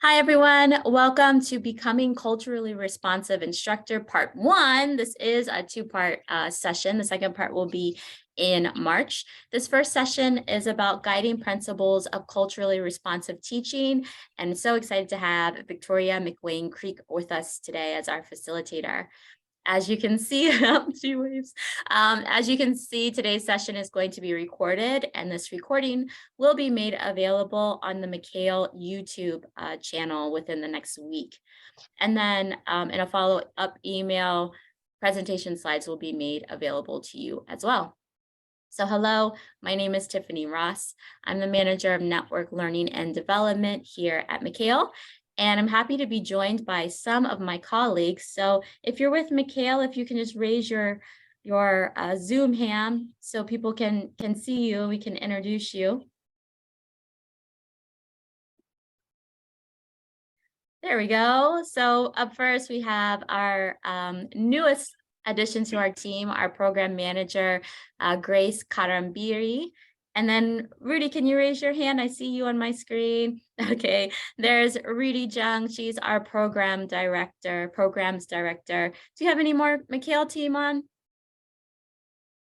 Hi, everyone. Welcome to Becoming Culturally Responsive Instructor Part 1. This is a two-part session. The second part will be in March. This first session is about guiding principles of culturally responsive teaching. And so excited to have Victoria McWane-Creek with us today as our facilitator. As you can see, she waves. As you can see, today's session is going to be recorded, and this recording will be made available on the McHale YouTube channel within the next week. And then in a follow-up email, presentation slides will be made available to you as well. So hello, my name is Tiffany Ross. I'm the manager of network learning and development here at McHale. And I'm happy to be joined by some of my colleagues. So if you're with McHale, if you can just raise your Zoom hand so people can see you, we can introduce you. There we go. So up first, we have our newest addition to our team, our program manager, Grace Karambiri. And then Rudy, can you raise your hand? I see you on my screen. Okay, there's Rudy Jung. She's our programs director. Do you have any more McHale team on? I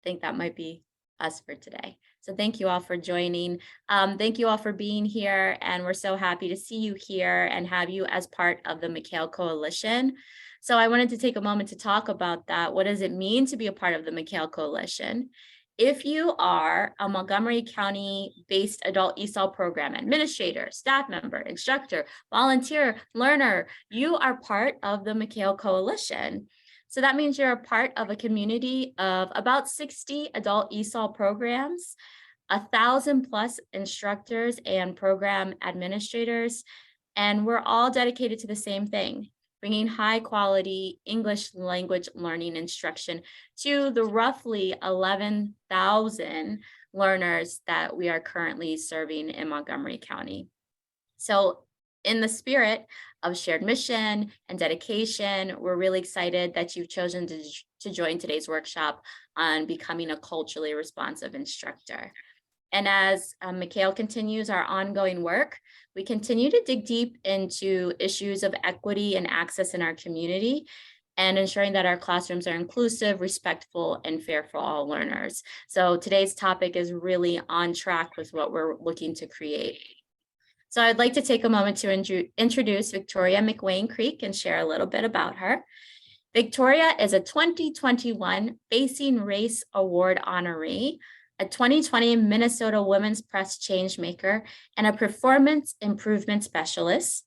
think that might be us for today. So thank you all for joining. Thank you all for being here. And we're so happy to see you here and have you as part of the McHale Coalition. So I wanted to take a moment to talk about that. What does it mean to be a part of the McHale Coalition? If you are a Montgomery County-based adult ESOL program administrator, staff member, instructor, volunteer, learner, you are part of the McHale Coalition. So that means you're a part of a community of about 60 adult ESOL programs, 1,000 plus instructors and program administrators, and we're all dedicated to the same thing, bringing high quality English language learning instruction to the roughly 11,000 learners that we are currently serving in Montgomery County. So in the spirit of shared mission and dedication, we're really excited that you've chosen to join today's workshop on becoming a culturally responsive instructor. And as McHale continues our ongoing work, we continue to dig deep into issues of equity and access in our community and ensuring that our classrooms are inclusive, respectful, and fair for all learners. So today's topic is really on track with what we're looking to create. So I'd like to take a moment to introduce Victoria McWane-Creek and share a little bit about her. Victoria is a 2021 Facing Race Award honoree, a 2020 Minnesota Women's Press Changemaker, and a performance improvement specialist.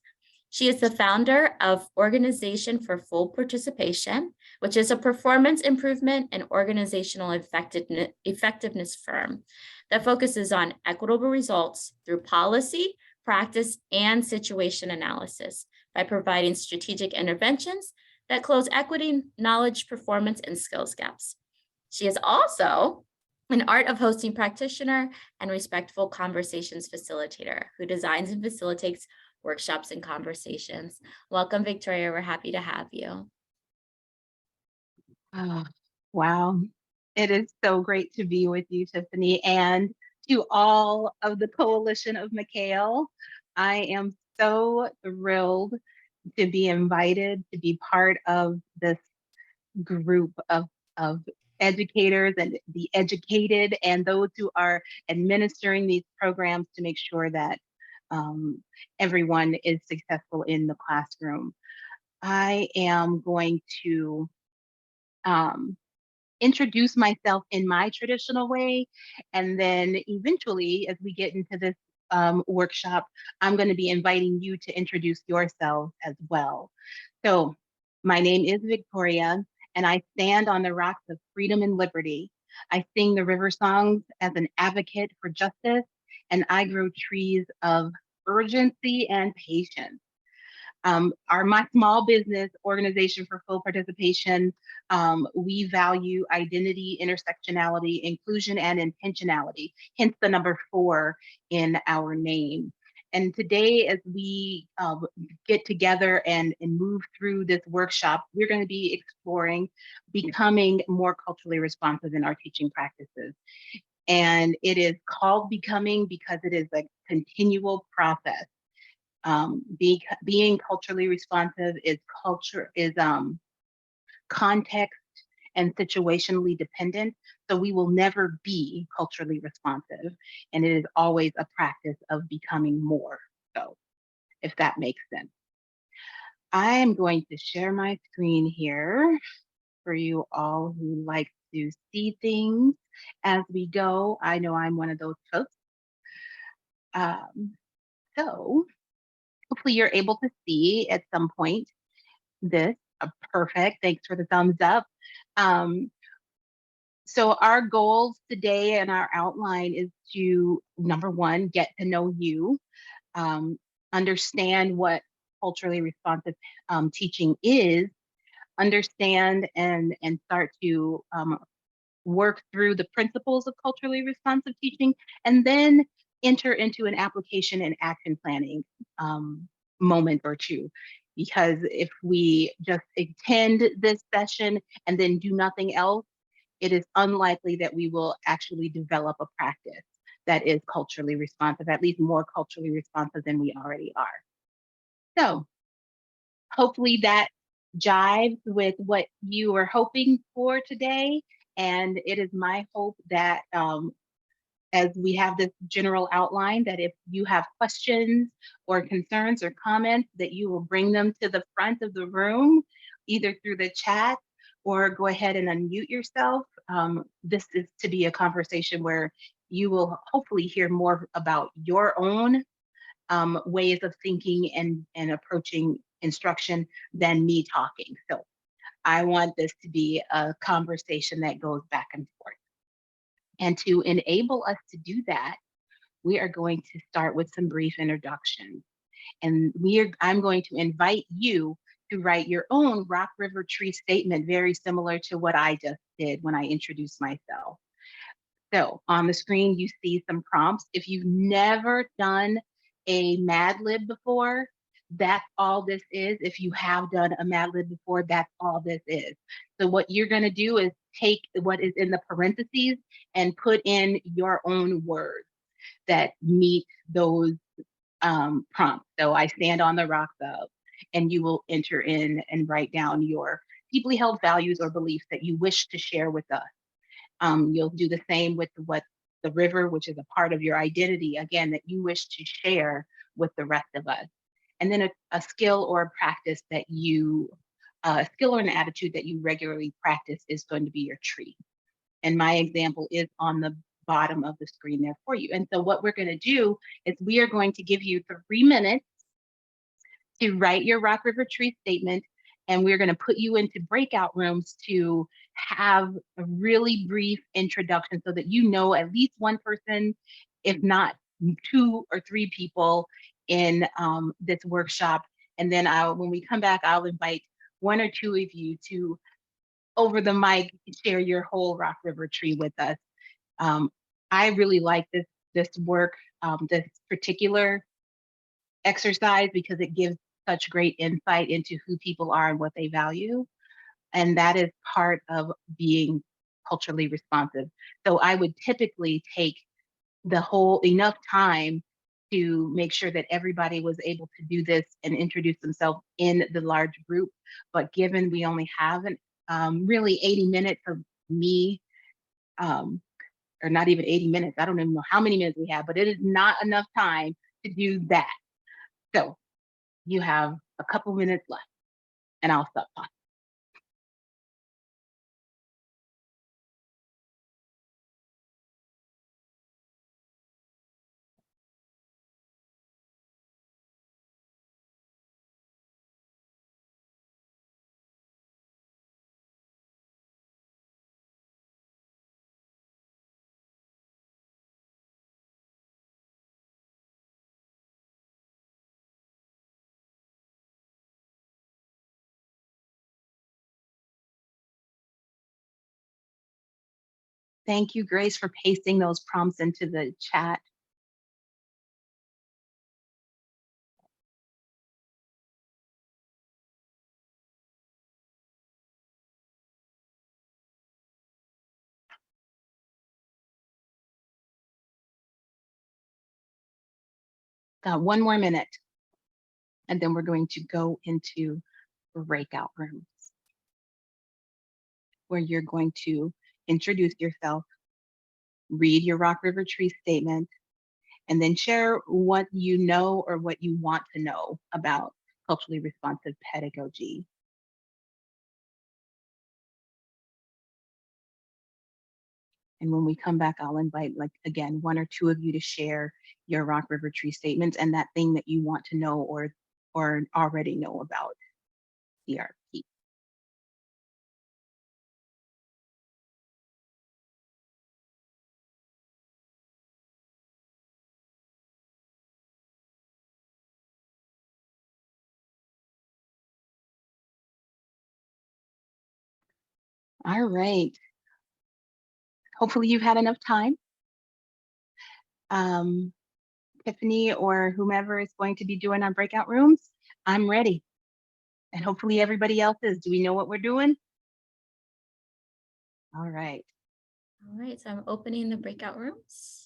She is the founder of Organization for Full Participation, which is a performance improvement and organizational effectiveness firm that focuses on equitable results through policy, practice, and situation analysis by providing strategic interventions that close equity, knowledge, performance, and skills gaps. She is also an art of hosting practitioner and respectful conversations facilitator who designs and facilitates workshops and conversations. Welcome, Victoria. We're happy to have you. Oh, wow. It is so great to be with you, Tiffany, and to all of the Coalition of McHale. I am so thrilled to be invited to be part of this group of educators and the educated and those who are administering these programs to make sure that everyone is successful in the classroom. I am going to introduce myself in my traditional way. And then eventually, as we get into this workshop, I'm going to be inviting you to introduce yourselves as well. So my name is Victoria, and I stand on the rocks of freedom and liberty. I sing the river songs as an advocate for justice, and I grow trees of urgency and patience. My small business Organization for Full Participation, we value identity, intersectionality, inclusion, and intentionality, hence the number 4 in our name. And today, as we get together and move through this workshop, we're going to be exploring becoming more culturally responsive in our teaching practices. And it is called Becoming because it is a continual process. Being culturally responsive is context and situationally dependent. So we will never be culturally responsive. And it is always a practice of becoming more. So if that makes sense. I am going to share my screen here for you all who like to see things as we go. I know I'm one of those folks. So hopefully you're able to see at some point this. Perfect. Thanks for the thumbs up. So our goals today and our outline is to, number one, get to know you, understand what culturally responsive teaching is, understand and start to work through the principles of culturally responsive teaching, and then enter into an application and action planning moment or two. Because if we just attend this session and then do nothing else, it is unlikely that we will actually develop a practice that is culturally responsive, at least more culturally responsive than we already are. So hopefully that jives with what you were hoping for today. And it is my hope that as we have this general outline, that if you have questions or concerns or comments, that you will bring them to the front of the room, either through the chat or go ahead and unmute yourself. This is to be a conversation where you will hopefully hear more about your own ways of thinking and approaching instruction than me talking. So I want this to be a conversation that goes back and forth. And to enable us to do that, we are going to start with some brief introductions. And I'm going to invite you to write your own Rock River Tree statement, very similar to what I just did when I introduced myself. So on the screen, you see some prompts. If you've never done a Mad Lib before, that's all this is. If you have done a Mad Lib before, that's all this is. So what you're going to do is take what is in the parentheses and put in your own words that meet those prompts. So I stand on the rocks of, and you will enter in and write down your deeply held values or beliefs that you wish to share with us. You'll do the same with what the river, which is a part of your identity, again, that you wish to share with the rest of us. And then a skill or a practice that a skill or an attitude that you regularly practice is going to be your tree. And my example is on the bottom of the screen there for you. And so what we're going to do is we are going to give you 3 minutes to write your Rock River Tree statement, and we're going to put you into breakout rooms to have a really brief introduction so that you know at least one person, if not 2 or 3 people in this workshop. And then when we come back, I'll invite 1 or 2 of you to, over the mic, share your whole Rock River Tree with us. I really like this work, this particular exercise, because it gives such great insight into who people are and what they value. And that is part of being culturally responsive. So I would typically take enough time to make sure that everybody was able to do this and introduce themselves in the large group. But given we only have really 80 minutes of me, or not even 80 minutes, I don't even know how many minutes we have, but it is not enough time to do that. So you have a couple minutes left, and I'll stop talking. Thank you, Grace, for pasting those prompts into the chat. Got 1 more minute. And then we're going to go into breakout rooms where you're going to introduce yourself, read your Rock River Tree statement, and then share what you know or what you want to know about culturally responsive pedagogy. And when we come back, I'll invite, like, again, one or two of you to share your Rock River Tree statements and that thing that you want to know or already know about CRP. All right. Hopefully you've had enough time. Tiffany or whomever is going to be doing our breakout rooms, I'm ready. And hopefully everybody else is. Do we know what we're doing? All right. All right, so I'm opening the breakout rooms.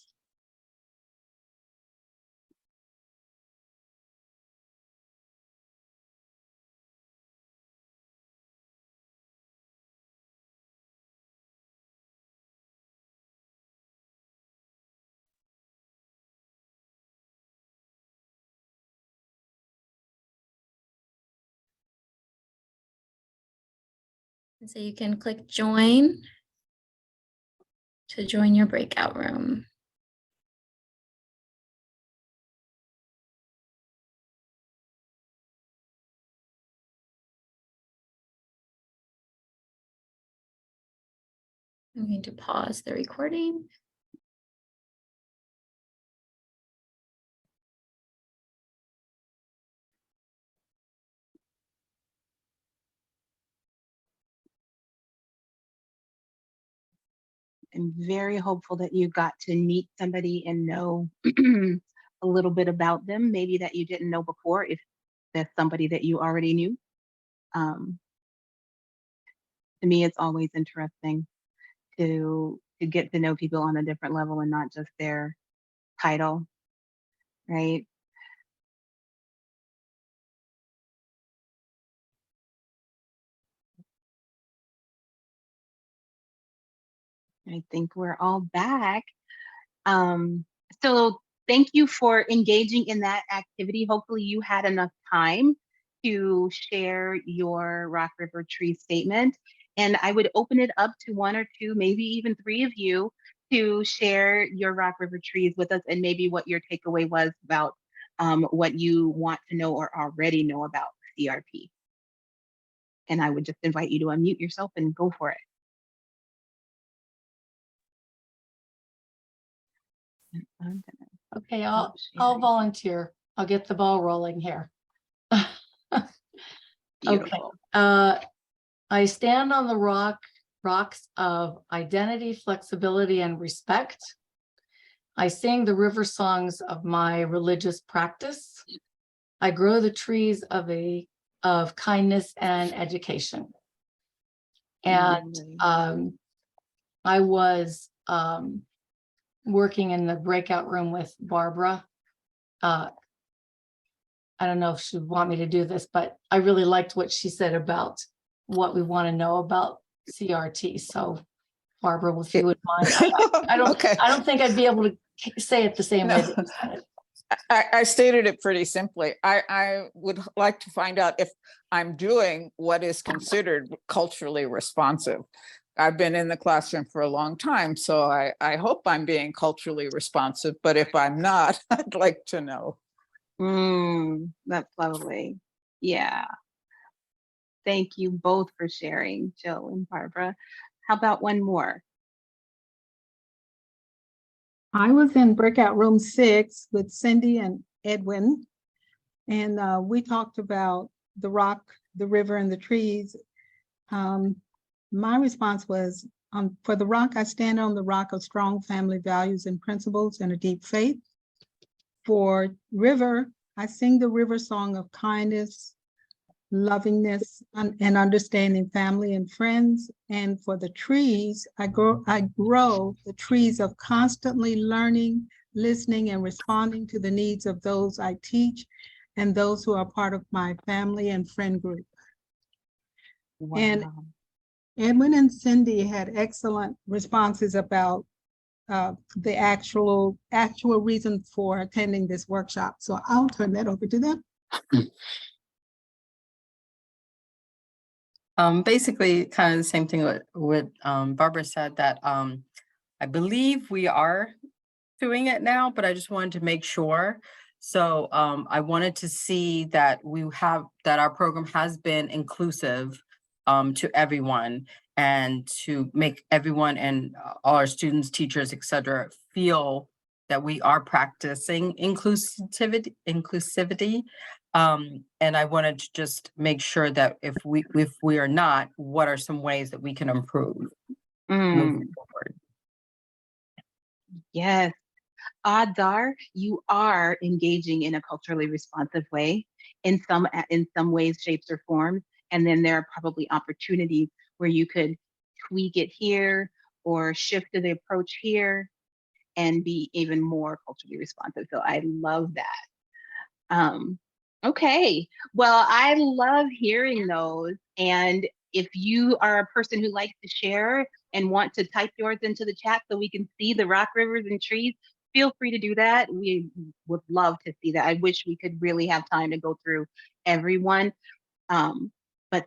And so you can click join to join your breakout room. I'm going to pause the recording. I'm very hopeful that you got to meet somebody and know a little bit about them, maybe that you didn't know before, if there's somebody that you already knew. To me, it's always interesting to get to know people on a different level and not just their title, right? I think we're all back. So thank you for engaging in that activity. Hopefully you had enough time to share your Rock River Tree statement. And I would open it up to one or two, maybe even three of you to share your Rock River Trees with us and maybe what your takeaway was about what you want to know or already know about CRP. And I would just invite you to unmute yourself and go for it. Okay, I'll volunteer. I'll get the ball rolling here. Beautiful. Okay. I stand on the rocks of identity, flexibility, and respect. I sing the river songs of my religious practice. I grow the trees of kindness and education. And I was working in the breakout room with Barbara. I don't know if she'd want me to do this, but I really liked what she said about what we want to know about CRT. So Barbara, if you would mind, I don't think I'd be able to say it the same way that you said it. I stated it pretty simply. I would like to find out if I'm doing what is considered culturally responsive. I've been in the classroom for a long time, so I hope I'm being culturally responsive, but if I'm not, I'd like to know. That's lovely. Yeah. Thank you both for sharing, Jill and Barbara. How about one more? I was in breakout room 6 with Cindy and Edwin, and we talked about the rock, the river, and the trees. My response was, for the rock, I stand on the rock of strong family values and principles and a deep faith. For river, I sing the river song of kindness, lovingness, and understanding family and friends. And for the trees, I grow the trees of constantly learning, listening, and responding to the needs of those I teach, and those who are part of my family and friend group. And Wow. Edwin and Cindy had excellent responses about the actual reason for attending this workshop. So I'll turn that over to them. Basically, kind of the same thing what Barbara said, that I believe we are doing it now, but I just wanted to make sure. So I wanted to see that that our program has been inclusive to everyone, and to make everyone and all our students, teachers, et cetera, feel that we are practicing inclusivity. And I wanted to just make sure that if we are not, what are some ways that we can improve moving forward? Yes. Odds are you are engaging in a culturally responsive way in some ways, shapes, or forms. And then there are probably opportunities where you could tweak it here or shift the approach here and be even more culturally responsive. So I love that. Okay, well, I love hearing those. And if you are a person who likes to share and want to type yours into the chat so we can see the rock, rivers, and trees, feel free to do that. We would love to see that. I wish we could really have time to go through everyone. But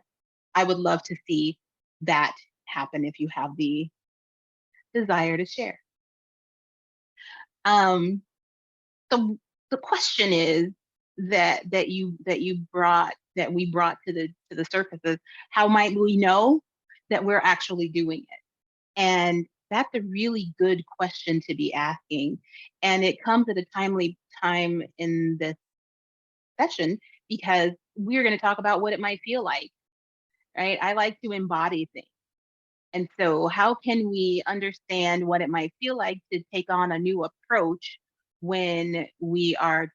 I would love to see that happen if you have the desire to share. So the question is that we brought to the surface is, how might we know that we're actually doing it? And that's a really good question to be asking. And it comes at a timely time in this session because we're going to talk about what it might feel like, right? I like to embody things. And so how can we understand what it might feel like to take on a new approach when we are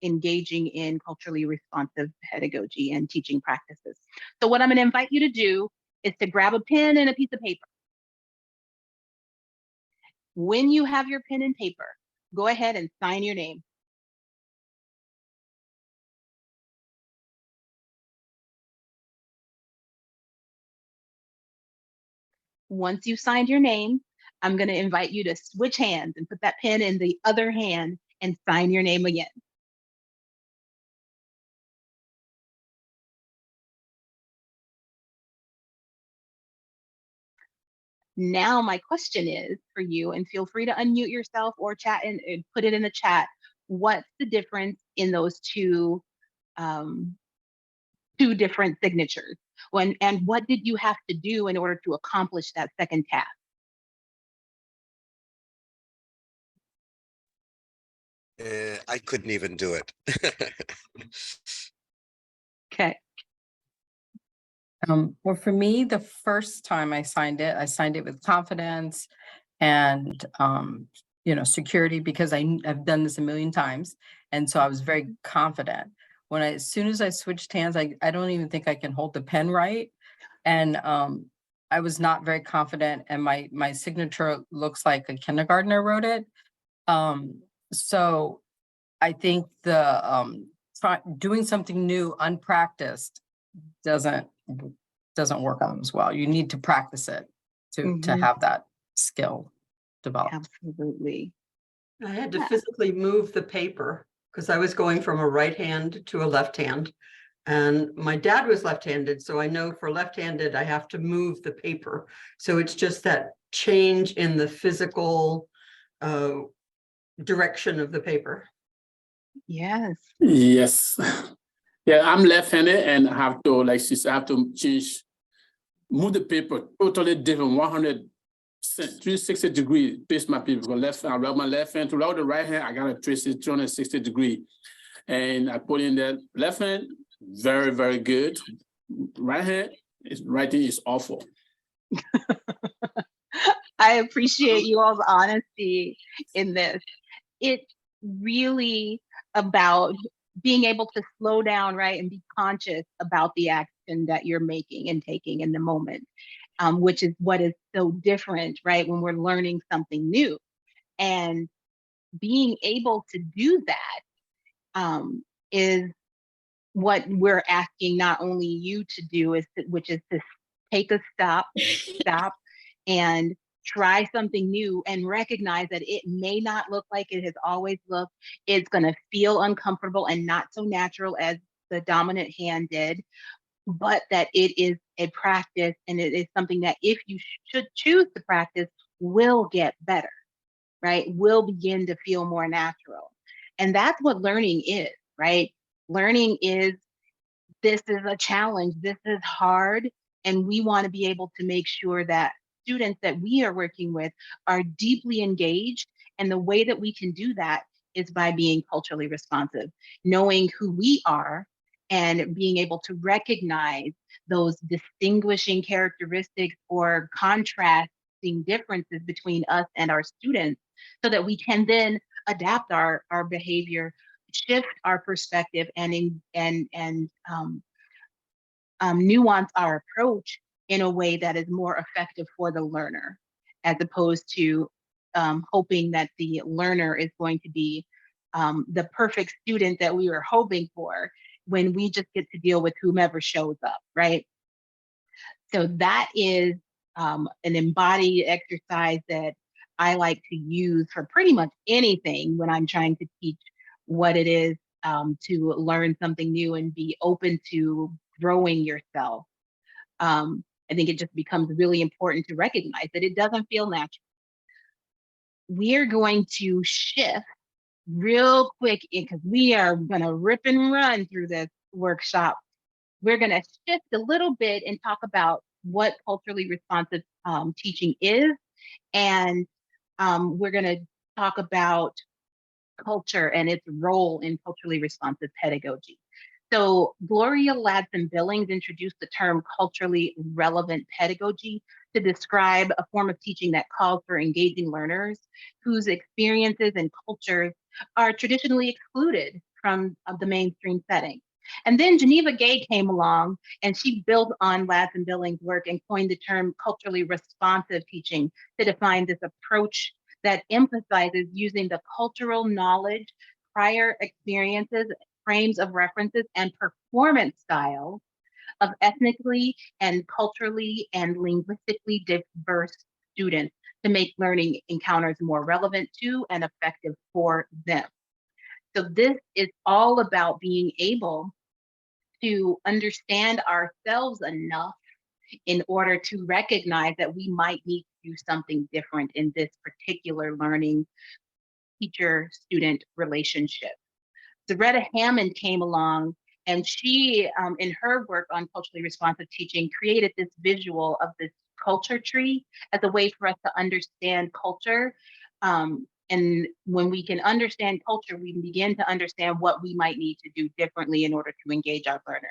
engaging in culturally responsive pedagogy and teaching practices? So what I'm going to invite you to do is to grab a pen and a piece of paper. When you have your pen and paper, go ahead and sign your name. Once you've signed your name, I'm going to invite you to switch hands and put that pen in the other hand and sign your name again. Now my question is for you, and feel free to unmute yourself or chat and put it in the chat. What's the difference in those two different signatures? And what did you have to do in order to accomplish that second task? I couldn't even do it. Okay. Well, for me, the first time I signed it with confidence and, security, because I've done this a million times. And so I was very confident. As soon as I switched hands, I don't even think I can hold the pen right. And I was not very confident, and my signature looks like a kindergartner wrote it. So I think doing something new, unpracticed, doesn't work out as well. You need to practice it to have that skill developed. Absolutely. I had to physically move the paper because I was going from a right hand to a left hand. And my dad was left-handed, so I know for left-handed, I have to move the paper. So it's just that change in the physical direction of the paper. Yes. Yes. Yeah, I'm left-handed and I have to, like she said, I have to move the paper totally different, 360 degrees, twist my paper. I rub my left hand to rub the right hand, I gotta twist it 260 degrees. And I put in the left hand, very, very good. Right hand, writing is awful. I appreciate you all's honesty in this. It's really about being able to slow down, right, and be conscious about the action that you're making and taking in the moment, which is what is so different, right, when we're learning something new. And being able to do that is what we're asking not only you to do which is to take a stop and try something new and recognize that it may not look like it has always looked. It's going to feel uncomfortable and not so natural as the dominant hand did, but that it is a practice, and it is something that if you should choose to practice will get better, right? Will begin to feel more natural. And that's what learning is, right? Learning is, this is a challenge, this is hard, and we want to be able to make sure that students that we are working with are deeply engaged. And the way that we can do that is by being culturally responsive, knowing who we are and being able to recognize those distinguishing characteristics or contrasting differences between us and our students, so that we can then adapt our behavior, shift our perspective, and nuance our approach in a way that is more effective for the learner, as opposed to hoping that the learner is going to be the perfect student that we were hoping for, when we just get to deal with whomever shows up, right? So that is an embodied exercise that I like to use for pretty much anything when I'm trying to teach what it is to learn something new and be open to growing yourself. I think it just becomes really important to recognize that it doesn't feel natural. We're going to shift real quick, because we are going to rip and run through this workshop. We're going to shift a little bit and talk about what culturally responsive teaching is. And we're going to talk about culture and its role in culturally responsive pedagogy. So Gloria Ladson-Billings introduced the term culturally relevant pedagogy to describe a form of teaching that calls for engaging learners whose experiences and cultures are traditionally excluded from the mainstream setting. And then Geneva Gay came along, and she built on Ladson-Billings' work and coined the term culturally responsive teaching to define this approach that emphasizes using the cultural knowledge, prior experiences, frames of references, and performance styles of ethnically and culturally and linguistically diverse students to make learning encounters more relevant to and effective for them. So this is all about being able to understand ourselves enough in order to recognize that we might need to do something different in this particular learning teacher-student relationship. Zaretta Hammond came along, and she, in her work on culturally responsive teaching, created this visual of this culture tree as a way for us to understand culture. And when we can understand culture, we can begin to understand what we might need to do differently in order to engage our learners.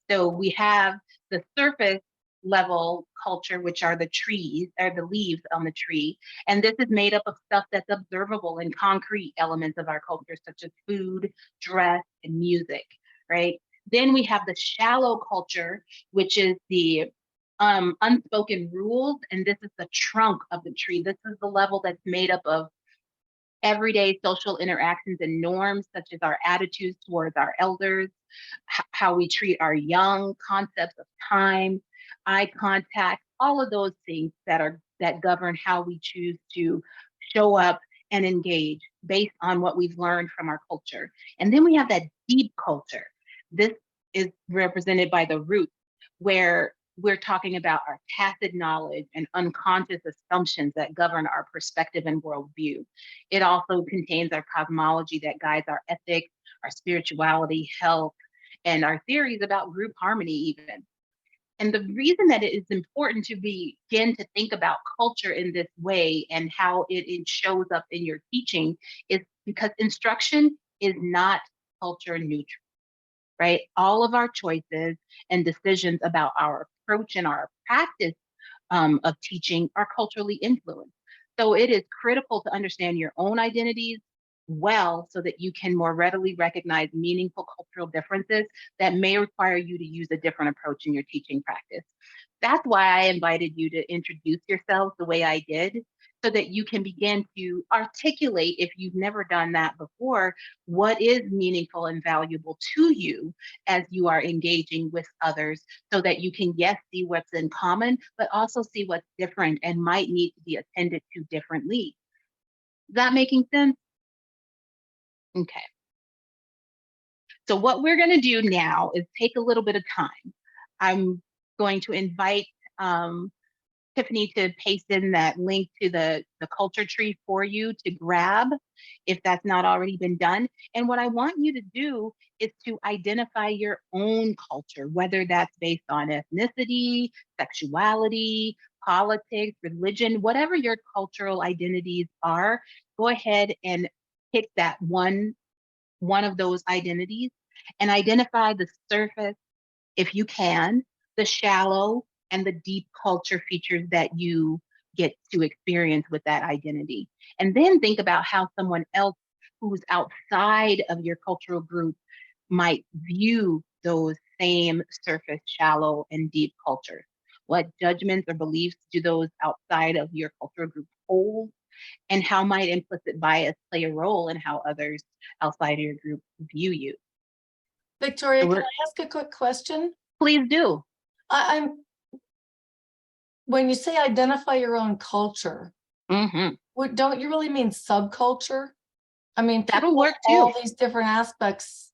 So we have the surface level culture, which are the trees or the leaves on the tree. And this is made up of stuff that's observable in concrete elements of our culture, such as food, dress, and music, right? Then we have the shallow culture, which is the unspoken rules. And this is the trunk of the tree. This is the level that's made up of everyday social interactions and norms, such as our attitudes towards our elders, how we treat our young, concepts of time, eye contact, all of those things that govern how we choose to show up and engage based on what we've learned from our culture. And then we have that deep culture. This is represented by the roots, where we're talking about our tacit knowledge and unconscious assumptions that govern our perspective and worldview. It also contains our cosmology that guides our ethics, our spirituality, health, and our theories about group harmony even. And the reason that it is important to begin to think about culture in this way and how it shows up in your teaching is because instruction is not culture neutral, right? All of our choices and decisions about our approach and our practice of teaching are culturally influenced. So it is critical to understand your own identities well, so that you can more readily recognize meaningful cultural differences that may require you to use a different approach in your teaching practice. That's why I invited you to introduce yourselves the way I did, so that you can begin to articulate, if you've never done that before, what is meaningful and valuable to you as you are engaging with others, so that you can, yes, see what's in common, but also see what's different and might need to be attended to differently. Is that making sense? Okay. So what we're going to do now is take a little bit of time. I'm going to invite Tiffany to paste in that link to the culture tree for you to grab if that's not already been done. And what I want you to do is to identify your own culture, whether that's based on ethnicity, sexuality, politics, religion, whatever your cultural identities are. Go ahead and pick that one of those identities and identify the surface, if you can, the shallow and the deep culture features that you get to experience with that identity. And then think about how someone else who's outside of your cultural group might view those same surface, shallow, and deep cultures. What judgments or beliefs do those outside of your cultural group hold? And how might implicit bias play a role in how others outside of your group view you? Victoria, So can we're- I ask a quick question? Please do. I'm, when you say identify your own culture, Mhm. don't you really mean subculture? I mean, That'll people work have all too. these different aspects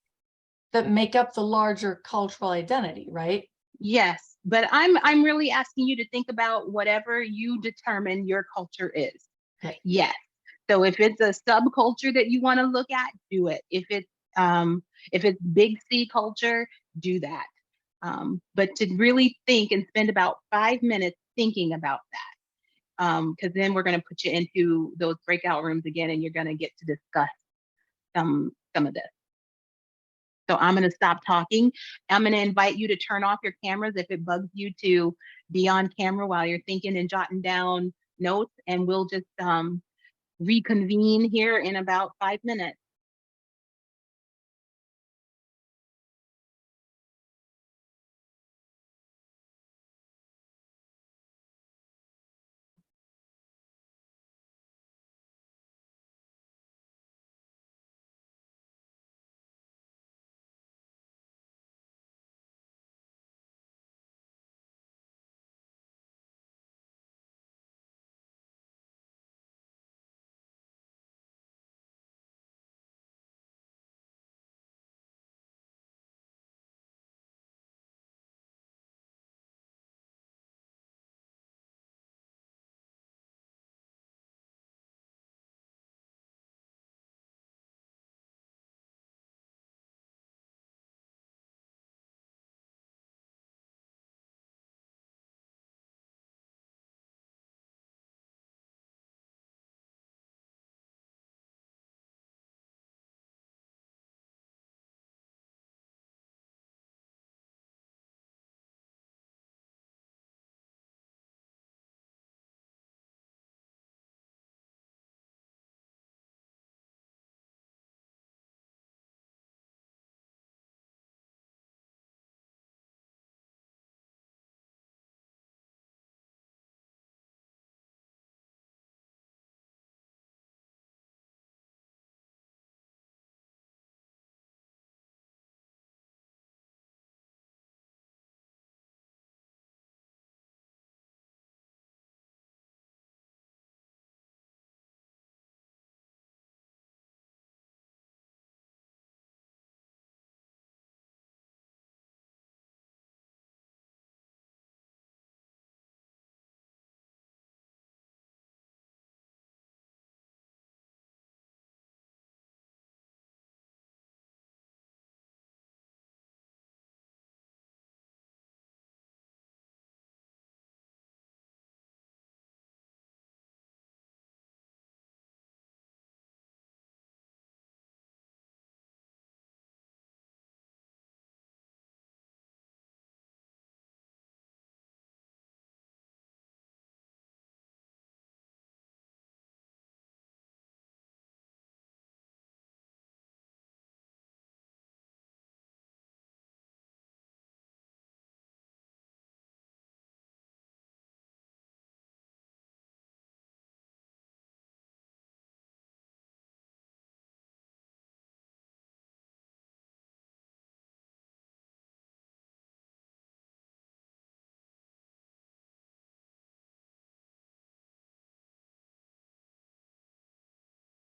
that make up the larger cultural identity, right? Yes, but I'm really asking you to think about whatever you determine your culture is. Okay. Yes. So if it's a subculture that you want to look at, do it. If it's big C culture, do that. But to really think and spend about 5 minutes thinking about that. Because then we're going to put you into those breakout rooms again, and you're going to get to discuss some of this. So I'm going to stop talking. I'm going to invite you to turn off your cameras if it bugs you to be on camera while you're thinking and jotting down notes, and we'll just reconvene here in about 5 minutes.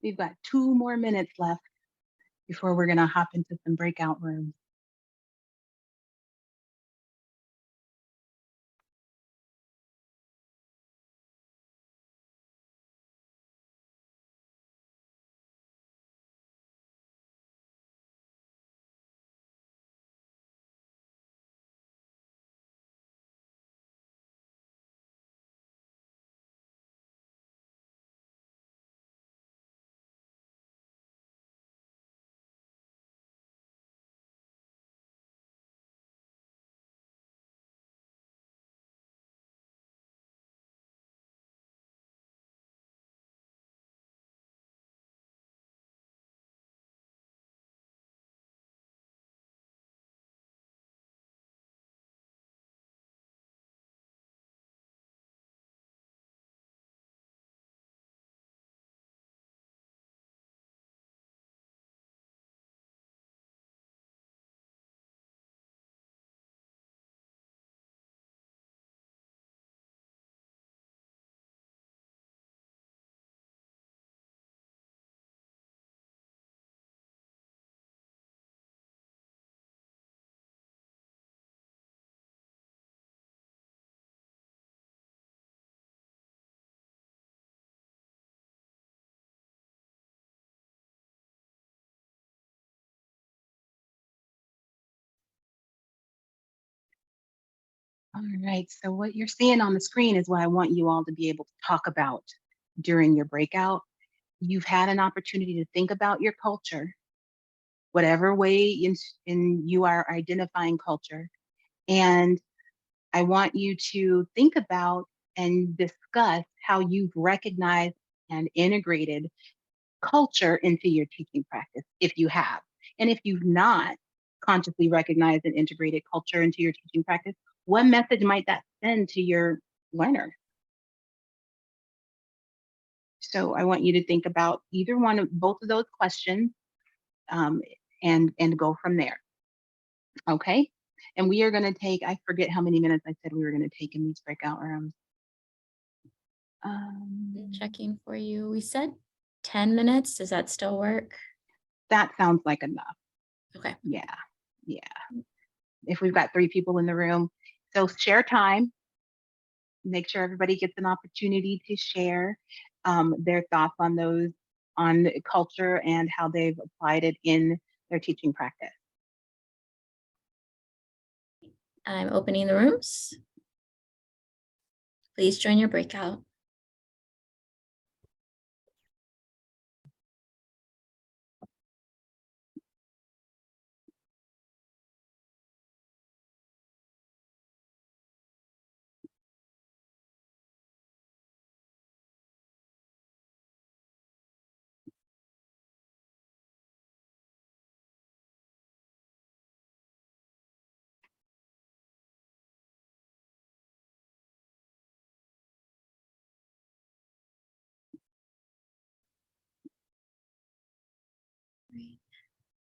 We've got 2 more minutes left before we're going to hop into some breakout rooms. All right, so what you're seeing on the screen is what I want you all to be able to talk about during your breakout. You've had an opportunity to think about your culture, whatever way in you are identifying culture. And I want you to think about and discuss how you've recognized and integrated culture into your teaching practice, if you have. And if you've not consciously recognized and integrated culture into your teaching practice, what message might that send to your learner? So I want you to think about either one of both of those questions, and go from there. Okay. And we are going to take, I forget how many minutes I said we were going to take in these breakout rooms. Checking for you. We said 10 minutes. Does that still work? That sounds like enough. Okay. Yeah. If we've got 3 people in the room, so share time. Make sure everybody gets an opportunity to share their thoughts on culture and how they've applied it in their teaching practice. I'm opening the rooms. Please join your breakout.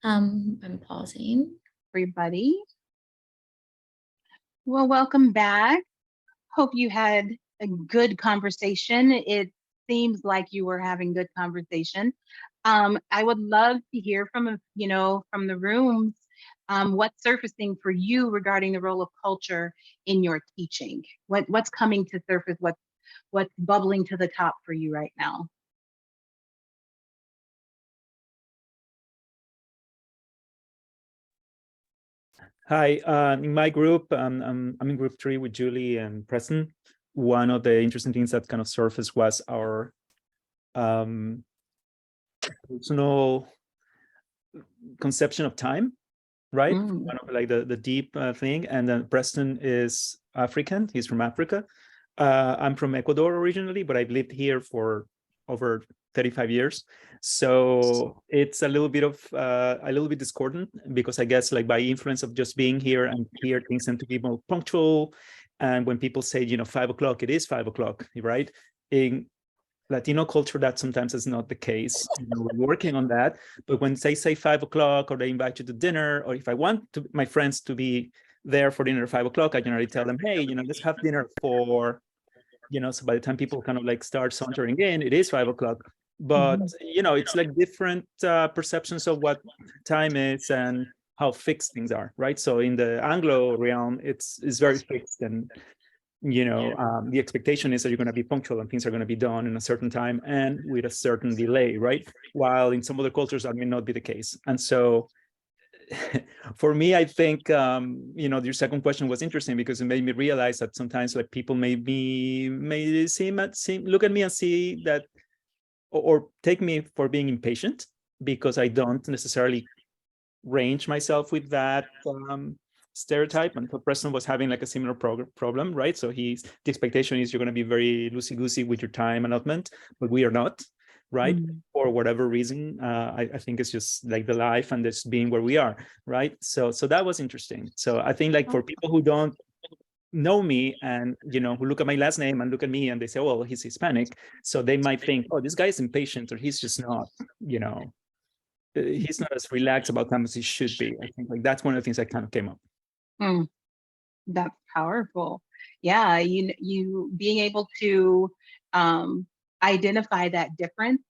I'm pausing. Everybody. Well, welcome back. Hope you had a good conversation. It seems like you were having good conversation. I would love to hear from the rooms, what's surfacing for you regarding the role of culture in your teaching. What's coming to surface? What's bubbling to the top for you right now? Hi, in my group, I'm in group 3 with Julie and Preston. One of the interesting things that kind of surfaced was our personal conception of time, right? One of like the deep thing. And then Preston is African. He's from Africa. I'm from Ecuador originally, but I've lived here for over 35 years. So it's a little bit discordant, because I guess like by influence of just being here and here, things tend to be more punctual. And when people say, 5 o'clock, it is 5 o'clock, right? In Latino culture, that sometimes is not the case. We're working on that. But when they say 5 o'clock, or they invite you to dinner, or if I want my friends to be there for dinner at 5 o'clock, I generally tell them, hey, let's have dinner for, so by the time people kind of like start sauntering in, it is 5 o'clock. but it's like different perceptions of what time is and how fixed things are, right? So in the Anglo realm, it's very fixed, and the expectation is that you're going to be punctual and things are going to be done in a certain time and with a certain delay, right? While in some other cultures that may not be the case. And so for me, I think your second question was interesting because it made me realize that sometimes like people may look at me and see that or take me for being impatient because I don't necessarily range myself with that stereotype. And so Preston was having like a similar problem, right? So the expectation is you're going to be very loosey-goosey with your time allotment, but we are not, right? For whatever reason. I think it's just like the life and just being where we are, right? So that was interesting. So I think like for people who don't know me and who look at my last name and look at me and they say, well, he's Hispanic, so they might think, oh, this guy is impatient, or he's just not, he's not as relaxed about time as he should be. I think like that's one of the things that kind of came up. That's powerful. Yeah, you being able to identify that difference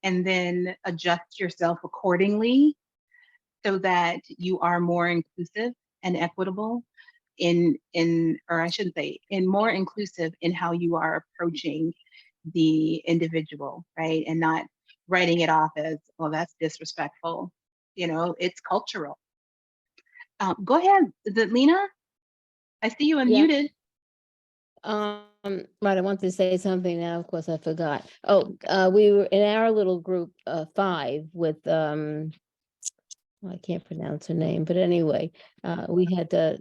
and then adjust yourself accordingly so that you are more inclusive and equitable or I shouldn't say, more inclusive in how you are approaching the individual, right? And not writing it off as, well, that's disrespectful. It's cultural. Go ahead. Is it Lena? I see you unmuted. Right, I wanted to say something now, of course I forgot. We were in our little group 5 with I can't pronounce her name, but anyway, we had a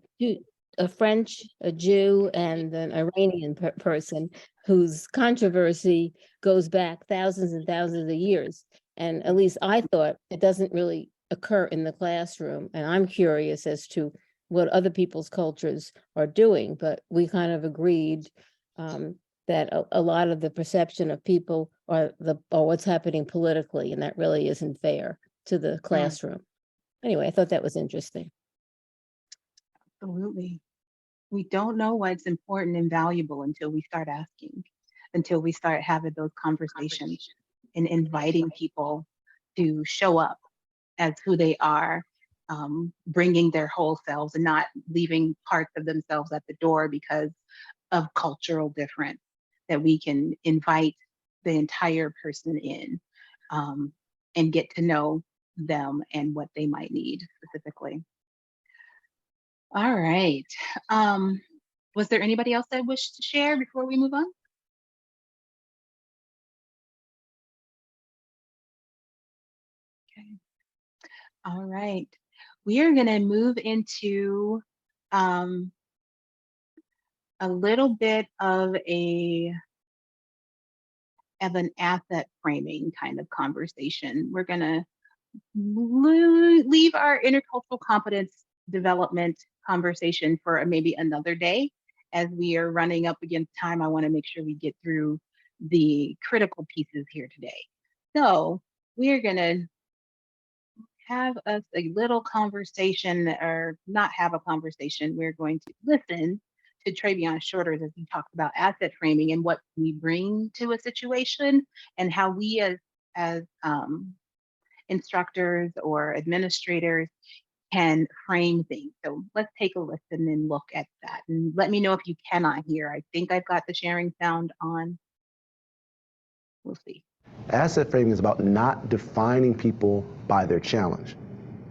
French, a Jew, and an Iranian person whose controversy goes back thousands and thousands of years. And at least I thought it doesn't really occur in the classroom. And I'm curious as to what other people's cultures are doing, but we kind of agreed that a lot of the perception of people are what's happening politically, and that really isn't fair to the classroom. Anyway, I thought that was interesting. Absolutely. We don't know what's important and valuable until we start asking, until we start having those conversations and inviting people to show up as who they are, bringing their whole selves and not leaving parts of themselves at the door because of cultural difference, that we can invite the entire person in and get to know them and what they might need specifically. All right. Was there anybody else that wished to share before we move on? Okay. All right. We are going to move into a little bit of an asset framing kind of conversation. We're going to leave our intercultural competence development conversation for maybe another day. As we are running up against time, I want to make sure we get through the critical pieces here today. So we are going to have a little conversation, or not have a conversation. We're going to listen to Travion Shorters as he talks about asset framing and what we bring to a situation, and how we as instructors or administrators can frame things. So let's take a listen and look at that. And let me know if you cannot hear. I think I've got the sharing sound on. We'll see. Asset framing is about not defining people by their challenge,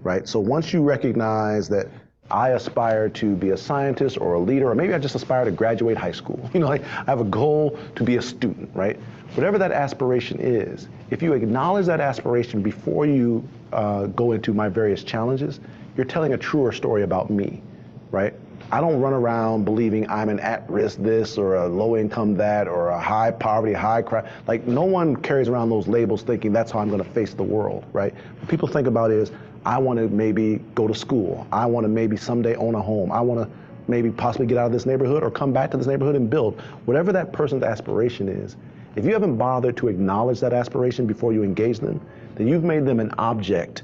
right? So once you recognize that I aspire to be a scientist or a leader, or maybe I just aspire to graduate high school. Like I have a goal to be a student, right? Whatever that aspiration is, if you acknowledge that aspiration before you go into my various challenges, you're telling a truer story about me, right? I don't run around believing I'm an at-risk this or a low-income that or a high poverty, high crime. Like no one carries around those labels thinking that's how I'm going to face the world, right? What people think about is, I want to maybe go to school. I want to maybe someday own a home. I want to maybe possibly get out of this neighborhood or come back to this neighborhood and build. Whatever that person's aspiration is, if you haven't bothered to acknowledge that aspiration before you engage them, then you've made them an object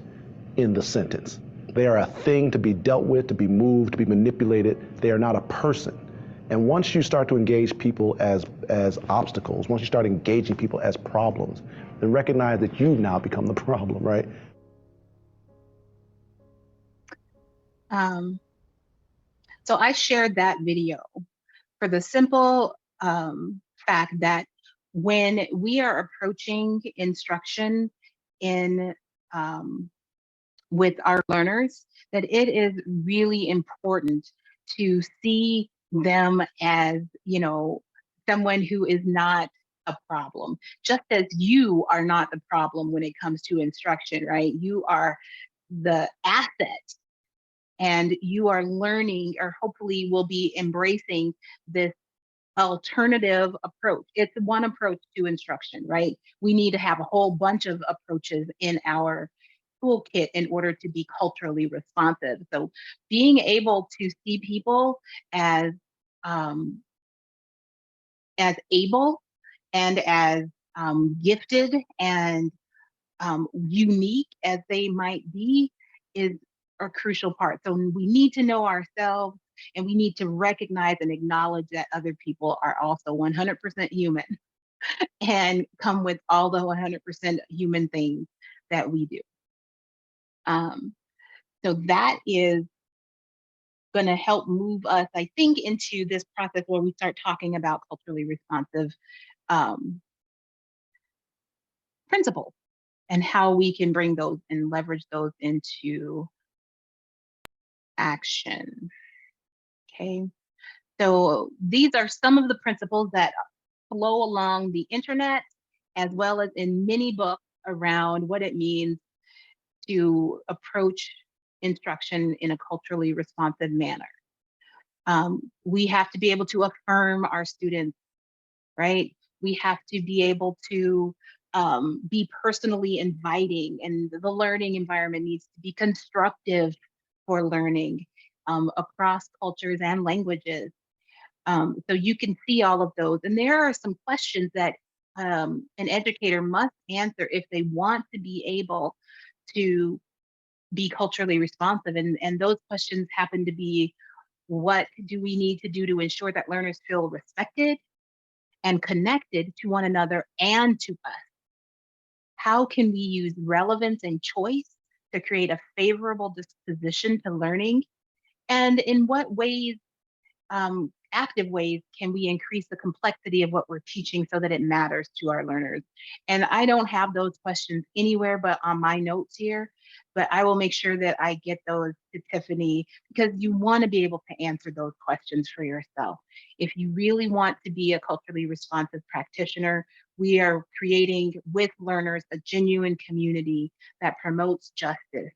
in the sentence. They are a thing to be dealt with, to be moved, to be manipulated. They are not a person. And once you start to engage people as obstacles, once you start engaging people as problems, then recognize that you've now become the problem, right? So I shared that video for the simple fact that when we are approaching instruction in with our learners, that it is really important to see them as, you know, someone who is not a problem, just as you are not the problem when it comes to instruction, right? You are the asset, and you are learning, or hopefully will be embracing this alternative approach. It's one approach to instruction, right? We need to have a whole bunch of approaches in our toolkit in order to be culturally responsive. So being able to see people um, as able and as gifted and unique as they might be is a crucial part. So we need to know ourselves, and we need to recognize and acknowledge that other people are also 100% human and come with all the 100% human things that we do. So that is going to help move us, I think, into this process where we start talking about culturally responsive principles and how we can bring those and leverage those into action. Okay, so these are some of the principles that flow along the internet, as well as in many books around what it means to approach instruction in a culturally responsive manner. We have to be able to affirm our students, right? We have to be able to be personally inviting, and the learning environment needs to be constructive for learning across cultures and languages. So you can see all of those. And there are some questions that an educator must answer if they want to be able to be culturally responsive. And those questions happen to be, what do we need to do to ensure that learners feel respected and connected to one another and to us? How can we use relevance and choice to create a favorable disposition to learning? And in what ways, active ways, can we increase the complexity of what we're teaching so that it matters to our learners? And I don't have those questions anywhere but on my notes here, but I will make sure that I get those to Tiffany, because you want to be able to answer those questions for yourself. If you really want to be a culturally responsive practitioner, we are creating with learners a genuine community that promotes justice,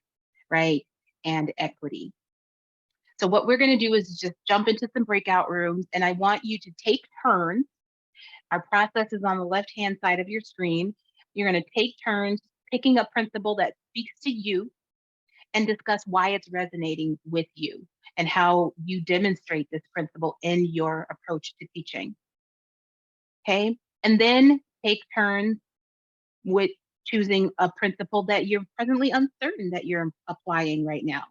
right, and equity. So what we're going to do is just jump into some breakout rooms, and I want you to take turns. Our process is on the left-hand side of your screen. You're going to take turns picking a principle that speaks to you and discuss why it's resonating with you and how you demonstrate this principle in your approach to teaching. Okay, and then take turns with choosing a principle that you're presently uncertain that you're applying right now,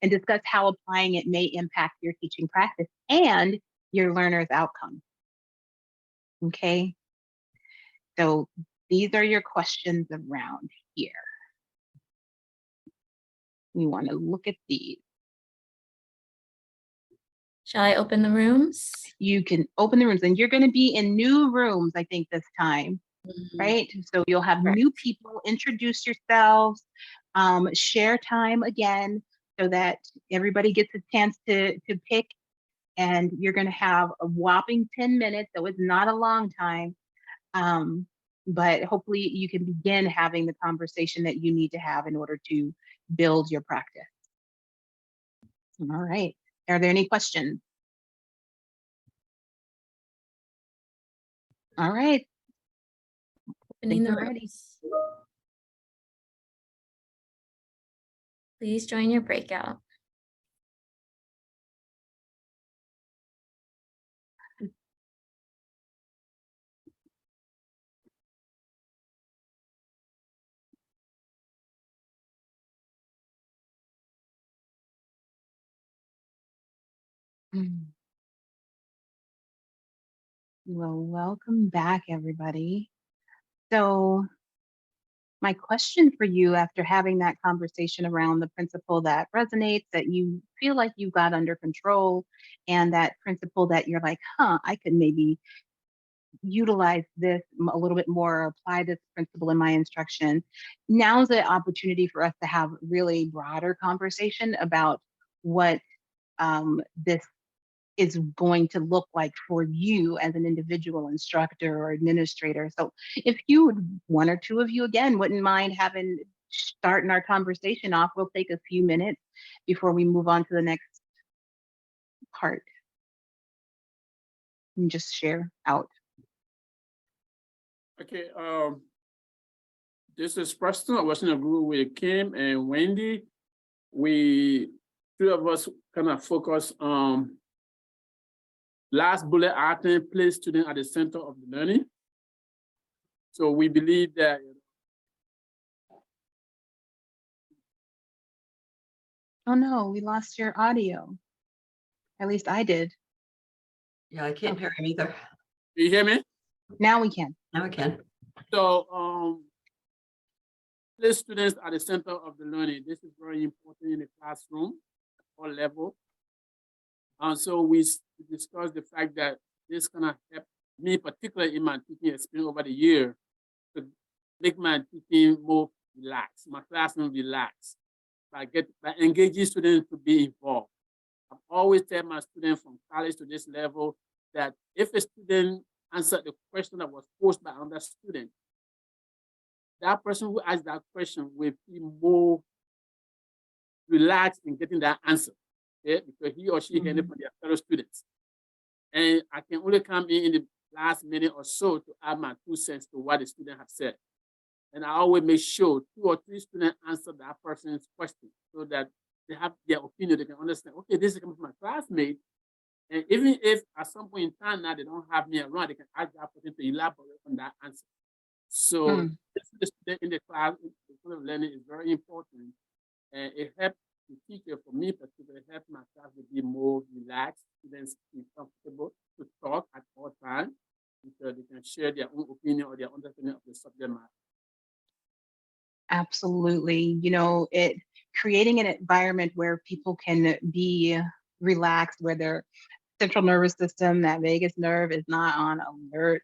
and discuss how applying it may impact your teaching practice and your learner's outcome. Okay, so these are your questions around here. We want to look at these. Shall I open the rooms? You can open the rooms, and you're going to be in new rooms, I think, this time, right? So you'll have new people, introduce yourselves, share time again, so that everybody gets a chance to pick. And you're going to have a whopping 10 minutes. So it's not a long time, but hopefully you can begin having the conversation that you need to have in order to build your practice. All right. Are there any questions? All right. Opening the Ready. rooms. Please join your breakout. Well, welcome back, everybody. So my question for you, after having that conversation around the principle that resonates, that you feel like you got under control, and that principle that you're like, I could maybe utilize this a little bit more, apply this principle in my instruction. Now's the opportunity for us to have really broader conversation about what this is going to look like for you as an individual instructor or administrator. So if you would, one or two of you again, wouldn't mind starting our conversation off, we'll take a few minutes before we move on to the next part and just share out. Okay, this is Preston. I was in a group with Kim and Wendy. Three of us kind of focus on last bullet item, place student at the center of the learning. So we believe that Oh no, we lost your audio. At least I did. Yeah, I can't hear him either. you hear me? Now we can. Now I can. So place students at the center of the learning. This is very important in the classroom at all levels. And so we discussed the fact that this gonna help me, particularly in my teaching experience over the year, to make my teaching more relaxed, my classroom relaxed, by engaging students to be involved. I've always tell my students from college to this level that if a student answered the question that was posed by another student, that person who asked that question will be more relaxed in getting that answer. Yeah, because he or she heard it from their fellow students. And I can only come in the last minute or so to add my 2 cents to what the student has said. And I always make sure 2 or 3 students answer that person's question so that they have their opinion, they can understand, okay, this is coming from my classmate. And even if at some point in time now they don't have me around, they can ask that person to elaborate on that answer. So the student in the class, the learning is very important. And it helps the teacher, for me particularly, help my class to be more relaxed, students be comfortable to talk at all times, because they can share their own opinion or their understanding of the subject matter. Absolutely. You know, creating an environment where people can be relaxed, where their central nervous system, that vagus nerve, is not on alert.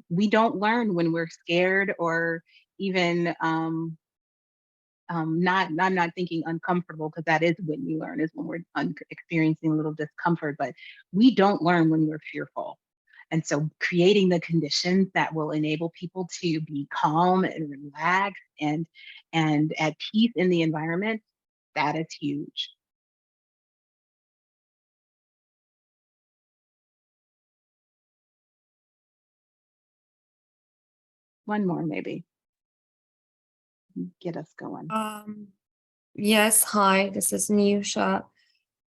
We don't learn when we're scared or even I'm not thinking uncomfortable, because that is when we learn, is when we're experiencing a little discomfort, but we don't learn when we're fearful. And so creating the conditions that will enable people to be calm and relaxed and at peace in the environment, that is huge. One more, maybe. Get us going. Yes, hi, this is Niyusha.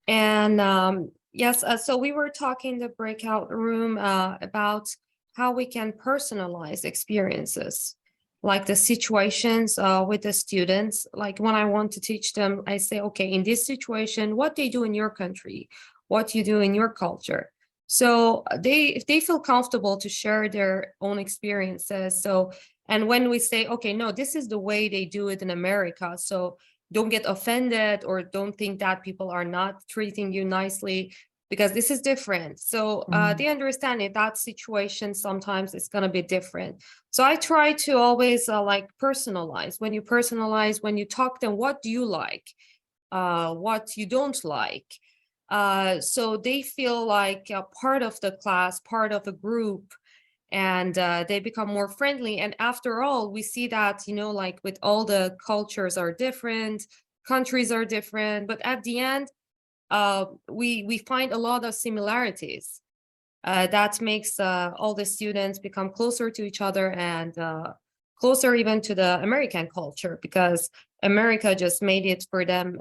And yes, so we were talking in the breakout room about how we can personalize experiences, like the situations with the students. Like when I want to teach them, I say, okay, in this situation, what they do in your country, what you do in your culture. So if they feel comfortable to share their own experiences. So, and when we say, okay, no, this is the way they do it in America, so don't get offended or don't think that people are not treating you nicely, because this is different. So they understand it, that situation sometimes it's going to be different. So I try to always like personalize. When you personalize, when you talk to them, what do you like? What you don't like? So they feel like a part of the class, part of a group, and they become more friendly. And after all, we see that, you know, like with all the cultures are different, countries are different, but at the end, we find a lot of similarities. That makes all the students become closer to each other and closer even to the American culture, because America just made it for them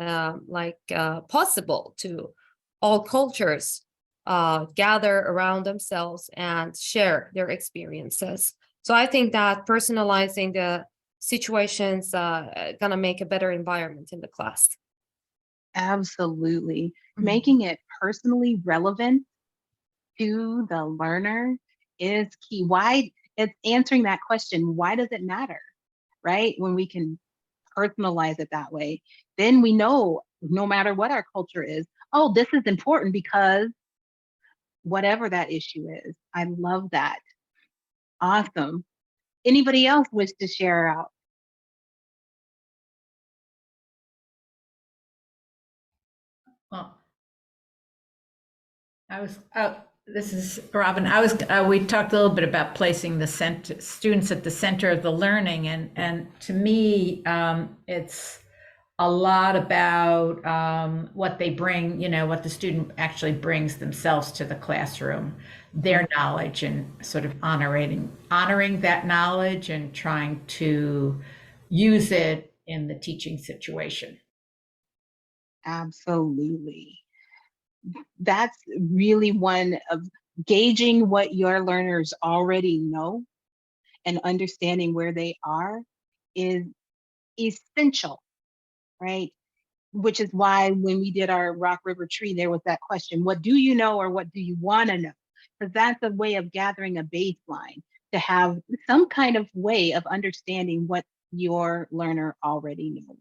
possible to all cultures gather around themselves and share their experiences. So I think that personalizing the situations gonna make a better environment in the class. Absolutely. Making it personally relevant to the learner is key. Why? It's answering that question. Why does it matter? Right? When we can personalize it that way, then we know no matter what our culture is, oh, this is important because whatever that issue is. I love that. Awesome. Anybody else wish to share out? Well, this is Robin. We talked a little bit about placing the students at the center of the learning, and to me, it's a lot about what they bring, what the student actually brings themselves to the classroom, their knowledge, and sort of honoring that knowledge and trying to use it in the teaching situation. Absolutely. That's really one of gauging what your learners already know and understanding where they are is essential, right? Which is why when we did our Rock River Tree, there was that question, what do you know or what do you want to know? Because that's a way of gathering a baseline to have some kind of way of understanding what your learner already knows.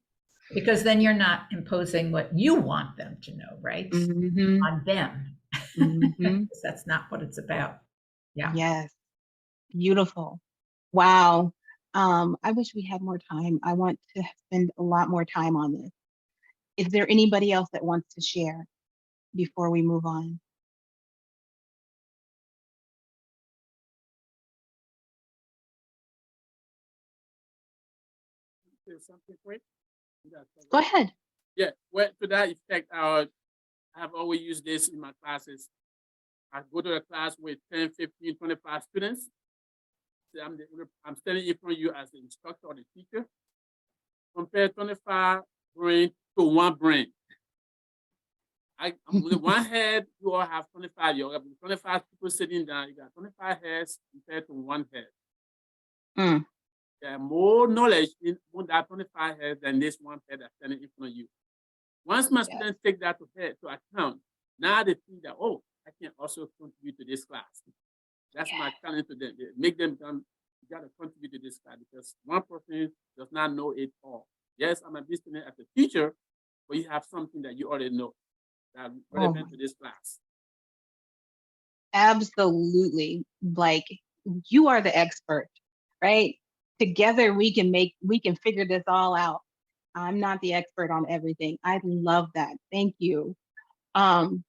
Because then you're not imposing what you want them to know, right? Mm-hmm. On them. Mm-hmm. That's not what it's about. Yeah. Yes. Beautiful. Wow. I wish we had more time. I want to spend a lot more time on this. Is there anybody else that wants to share before we move on? Something quick? Go ahead. Yeah, well, to that effect, I have always used this in my classes. I go to a class with 10, 15, 25 students. So I'm standing in front of you as the instructor or the teacher. Compare 25 brain to one brain. I'm with one head, you all have 25. You have 25 people sitting down. You got 25 heads compared to one head. Mm. There are more knowledge in that 25 heads than this one head that's standing in front of you. Once my students take that to account, now they think that, oh, I can also contribute to this class. That's my challenge to them. Make them come, you got to contribute to this class because one person does not know it all. Yes, I'm a business as a teacher, but you have something that you already know that relevant to this class. Absolutely. Like you are the expert, right? Together we can figure this all out. I'm not the expert on everything. I love that. Thank you. I'm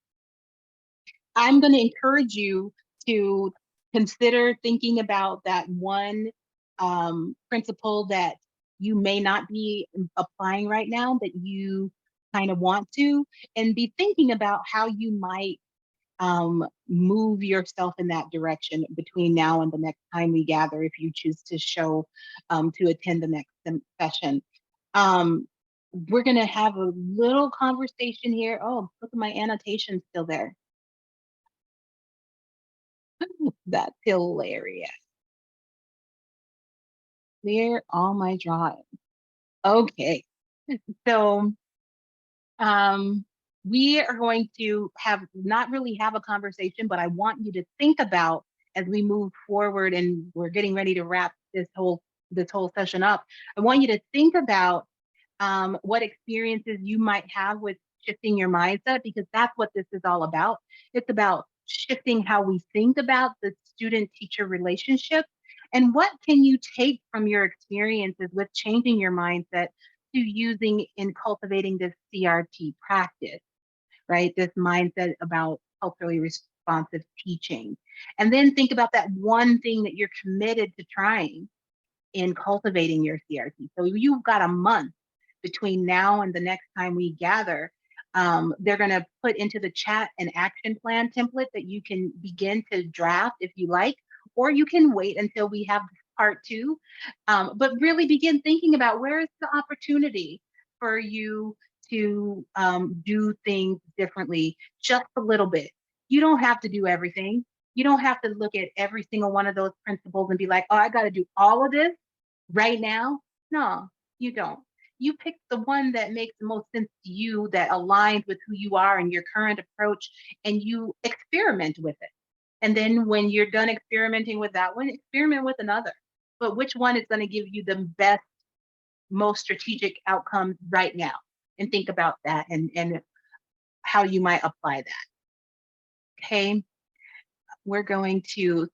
going to encourage you to consider thinking about that one principle that you may not be applying right now that you kind of want to, and be thinking about how you might move yourself in that direction between now and the next time we gather, if you choose to to attend the next session. We're going to have a little conversation here. Oh, look at my annotation still there. That's hilarious. Clear all my drawings. Okay. So we are going to not really have a conversation, but I want you to think about as we move forward and we're getting ready to wrap this whole session up. I want you to think about what experiences you might have with shifting your mindset, because that's what this is all about. It's about shifting how we think about the student-teacher relationship, and what can you take from your experiences with changing your mindset to using in cultivating this CRT practice, right? This mindset about culturally responsive teaching. And then think about that one thing that you're committed to trying in cultivating your CRT. So you've got a month between now and the next time we gather. They're going to put into the chat an action plan template that you can begin to draft if you like, or you can wait until we have part 2. But really begin thinking about where is the opportunity for you to do things differently just a little bit. You don't have to do everything. You don't have to look at every single one of those principles and be like, oh, I got to do all of this right now. No, you don't. You pick the one that makes the most sense to you, that aligns with who you are and your current approach, and you experiment with it. And then when you're done experimenting with that one, experiment with another. But which one is going to give you the best, most strategic outcomes right now? And think about that and how you might apply that. Okay. We're going to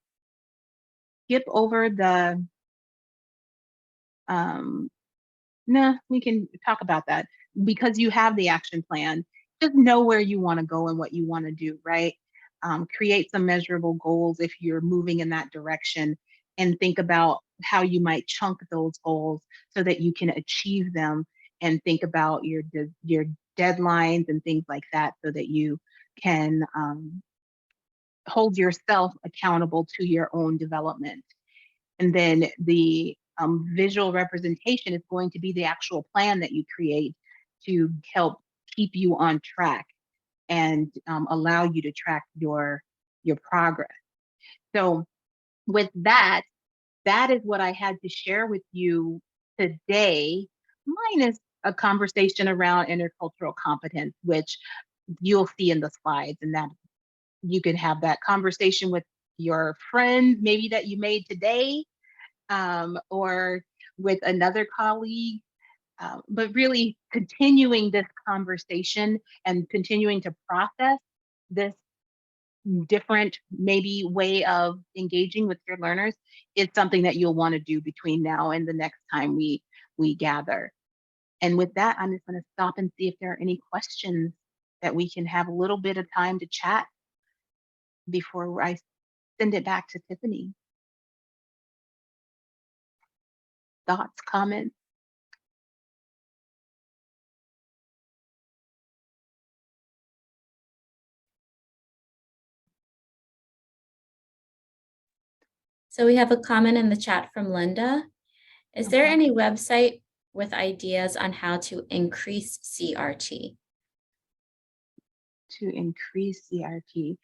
skip over the, we can talk about that because you have the action plan. Just know where you want to go and what you want to do, right? Create some measurable goals if you're moving in that direction, and think about how you might chunk those goals so that you can achieve them, and think about your deadlines and things like that so that you can hold yourself accountable to your own development. And then the visual representation is going to be the actual plan that you create to help keep you on track and allow you to track your progress. So with that, that is what I had to share with you today, minus a conversation around intercultural competence, which you'll see in the slides, and that you can have that conversation with your friend, maybe that you made today, or with another colleague, but really continuing this conversation and continuing to process this different maybe way of engaging with your learners is something that you'll want to do between now and the next time we gather. And with that, I'm just going to stop and see if there are any questions that we can have a little bit of time to chat before I send it back to Tiffany. Thoughts, comments? So we have a comment in the chat from Linda. Is there any website with ideas on how to increase CRT? To increase CRT.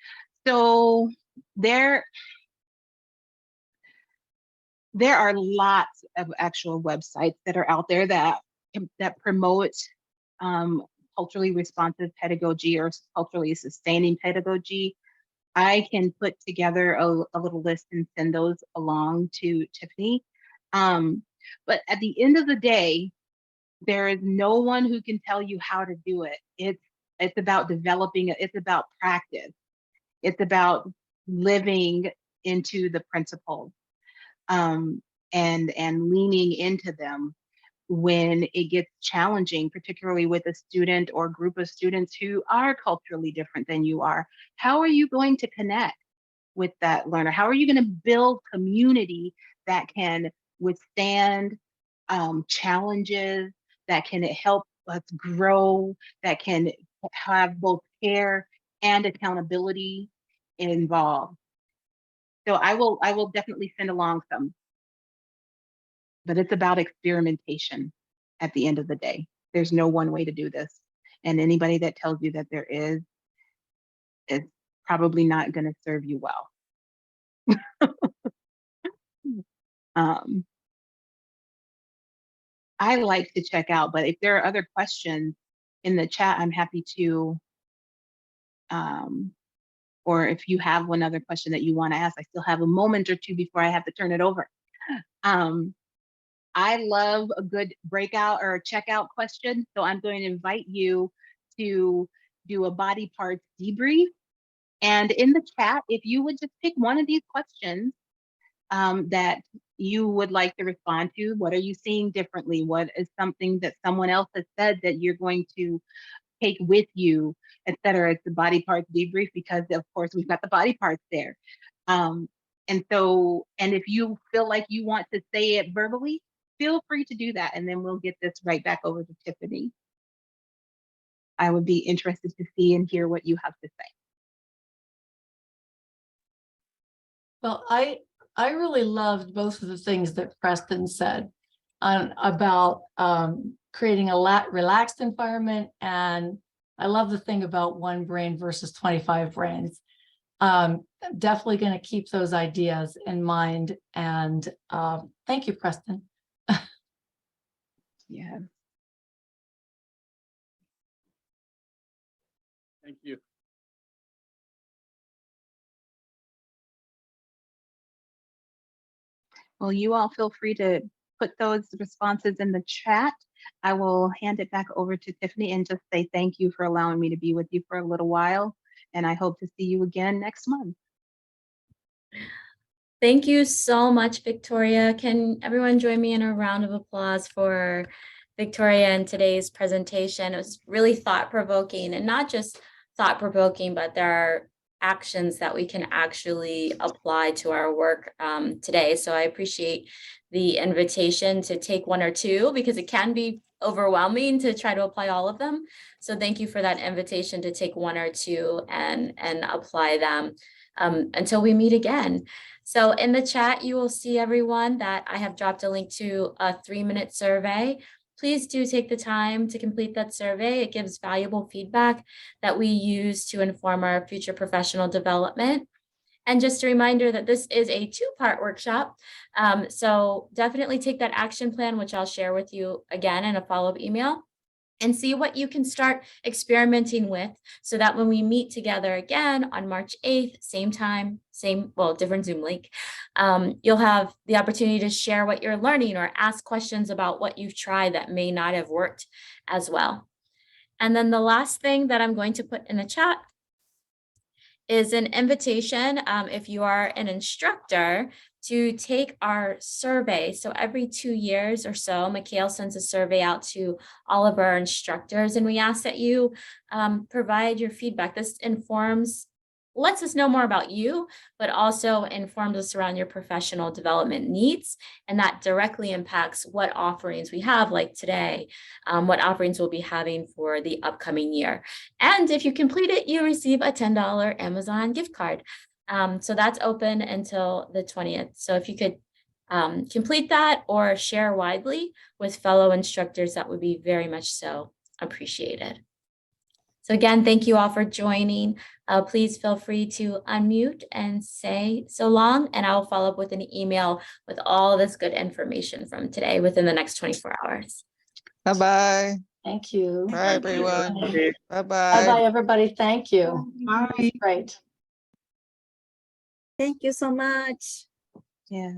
So there are lots of actual websites that are out there that promote culturally responsive pedagogy or culturally sustaining pedagogy. I can put together a little list and send those along to Tiffany. But at the end of the day, there is no one who can tell you how to do it. It's about developing it. It's about practice. It's about living into the principles and leaning into them when it gets challenging, particularly with a student or group of students who are culturally different than you are. How are you going to connect with that learner? How are you going to build community that can withstand challenges, that can help us grow, that can have both care and accountability involved? So I will definitely send along some, but it's about experimentation at the end of the day. There's no one way to do this. And anybody that tells you that there is probably not going to serve you well. I like to check out, but if there are other questions in the chat, I'm happy to, or if you have one other question that you want to ask, I still have a moment or two before I have to turn it over. I love a good breakout or a checkout question. So I'm going to invite you to do a body parts debrief. And in the chat, if you would just pick one of these questions that you would like to respond to. What are you seeing differently? What is something that someone else has said that you're going to take with you, et cetera? It's the body parts debrief because of course we've got the body parts there. And if you feel like you want to say it verbally, feel free to do that. And then we'll get this right back over to Tiffany. I would be interested to see and hear what you have to say. Well, I really loved both of the things that Preston said about creating a relaxed environment. And I love the thing about one brain versus 25 brains. Definitely going to keep those ideas in mind. And thank you, Preston. Yeah. Thank you. Well, you all feel free to put those responses in the chat. I will hand it back over to Tiffany and just say thank you for allowing me to be with you for a little while. And I hope to see you again next month. Thank you so much, Victoria. Can everyone join me in a round of applause for Victoria in today's presentation? It was really thought-provoking, and not just thought-provoking, but there are actions that we can actually apply to our work today. So I appreciate the invitation to take one or two, because it can be overwhelming to try to apply all of them. So thank you for that invitation to take one or two and apply them until we meet again. So in the chat, you will see, everyone, that I have dropped a link to a 3-minute survey. Please do take the time to complete that survey. It gives valuable feedback that we use to inform our future professional development. And just a reminder that this is a 2-part workshop. So definitely take that action plan, which I'll share with you again in a follow-up email, and see what you can start experimenting with, so that when we meet together again on March 8th, same time, different Zoom link, you'll have the opportunity to share what you're learning or ask questions about what you've tried that may not have worked as well. And then the last thing that I'm going to put in the chat is an invitation, if you are an instructor, to take our survey. So every 2 years or so, Mikhail sends a survey out to all of our instructors, and we ask that you provide your feedback. This lets us know more about you, but also informs us around your professional development needs. And that directly impacts what offerings we have, like today, what offerings we'll be having for the upcoming year. And if you complete it, you receive a $10 Amazon gift card. So that's open until the 20th. So if you could complete that or share widely with fellow instructors, that would be very much so appreciated. So again, thank you all for joining. Please feel free to unmute and say so long, and I will follow up with an email with all this good information from today within the next 24 hours. Bye-bye. Thank you. Bye, everyone. Bye-bye. Bye-bye, everybody. Thank you. Bye. Great. Thank you so much. Yeah.